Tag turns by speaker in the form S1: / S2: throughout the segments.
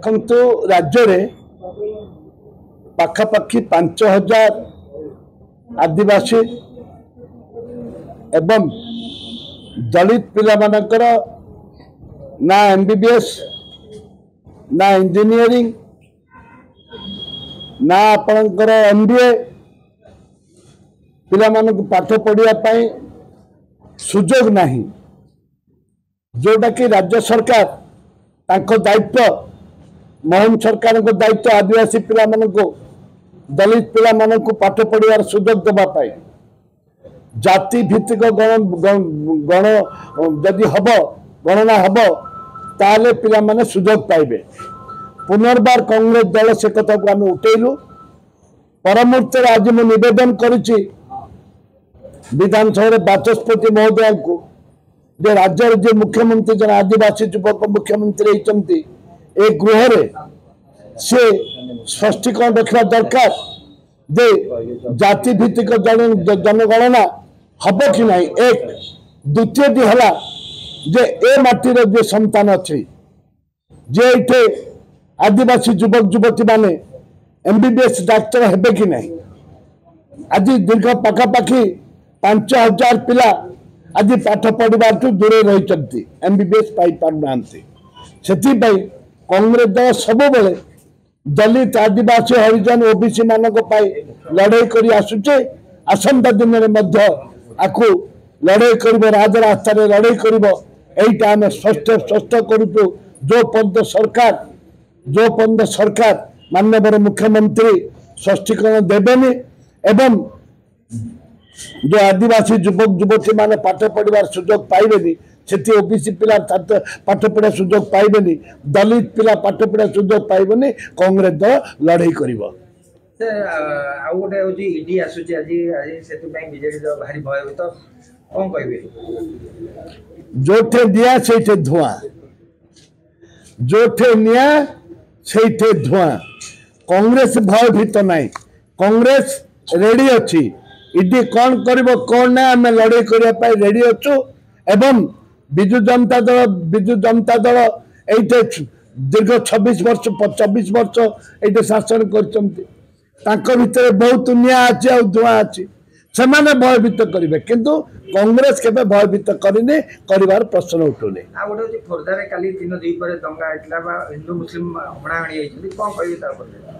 S1: देखु राज्य रे पाखापाखि 5000 आदिवासी एवं दलित पिला मानकर ना एमबीबीएस ना इंजीनियरिंग ना आपणकर एमबीए पिला मानक पाठ पढ़िया सुजोग नहीं जोटा कि राज्य सरकार तांको दायित्व मोहन सरकार को दायित्व आदिवासी पिला मानक दलित पिला मानक पाठ पढ़ियार सुजोग देवाई जाति भित्तिक गण जदि हम गणना हम ताले पिला माने सुजोग पाइबे। पुनर्बार कांग्रेस दल से कथा को आम उठेलु परमुहूर्त आज मु निवेदन करुच्ची विधानसभा बाचस्पति महोदय को जे राज्य जे मुख्यमंत्री जन आदिवासी युवक मुख्यमंत्री होती ए गृह रे से स्पष्टीकरण रखा दरकार जे जाति भित्तिक जनगणना हम कि नहीं। एक द्वितीय है जे ए माटीर जे संतान अच्छे जे इठे आदिवासी युवक युवती माने एमबीबीएस डाक्तर हेबे कि नहीं। आज दीर्घ पाखापाखि 5000 पिला आज पाठ पढ़ा दूरे रही एमबीबीएस पाई पारना से कांग्रेस दल सब बेले दलित आदिवासी हरिजन ओबीसी मानक लड़ाई कर आसुचे आसंता दिन में आपको लड़ाई कर राजरास्ता लड़ाई कर आम स्पष्ट करुचु जो पर्यंत सरकार माननीय मुख्यमंत्री स्पष्टीकरण देवेनि एवं जो आदिवासी युवक युवती माने पाठ पढ़ार सुजोग पाइबेनी से ओबीसी पिला पाठ पढ़ा सुजोग पाइबेनी दलित पिला पाठ पढ़ा सुजोग पाइबेनी कांग्रेस दल लड़ाई कर जोठे दिया से धुआं जोठे निया से धुआं कांग्रेस भयभीत नहीं कांग्रेस रेडी अच्छी इडी कौन कर कौन ना आम लड़ाई करने रेडी अच्छु एवं विजु जनता दल ये दीर्घ 26 वर्ष 24 वर्ष ये शासन कर भितर बहुत निया अच्छी आ धुआं अच्छी से भयभीत करेंगे किंतु कांग्रेस के भयभीत करनी कर प्रश्न उठुनी।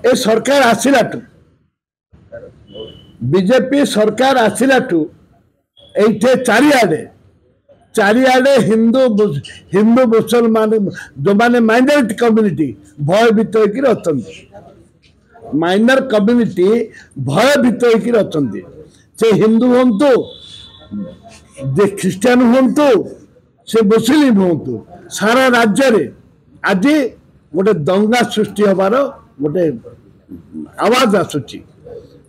S1: ए सरकार आसला बीजेपी सरकार आसला ये चारिआडे हिंदू मुसलमान जो माने माइनॉरिटी कम्युनिटी भयभीत होकर माइनर कम्युनिटी भयभीत होकर से हिंदू हूँ ख्रिस्टान हूँ से मुस्लिम हूँ सारा राज्य रे आज गोटे दंगा सृष्टि हबार गोटे आवाज आसुची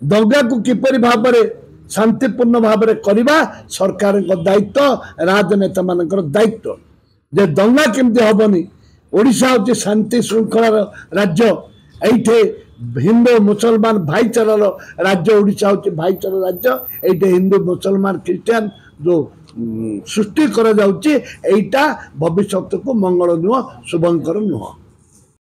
S1: दंगा को किपरि भाव में शांतिपूर्ण भाव में करवा सरकार दायित्व राजनेता मान दायित्व जे दंगा केमती हेनी ओडिशा हूँ शांति श्रृंखलार राज्य ये हिंदू मुसलमान भाईचारार राज्य ओडिशा हूँ भाईचारा राज्य ये हिंदू मुसलमान ख्रिस्टान जो सृष्टि करा जाउची एटा भविष्य को मंगल नुह शुभंकर नुह।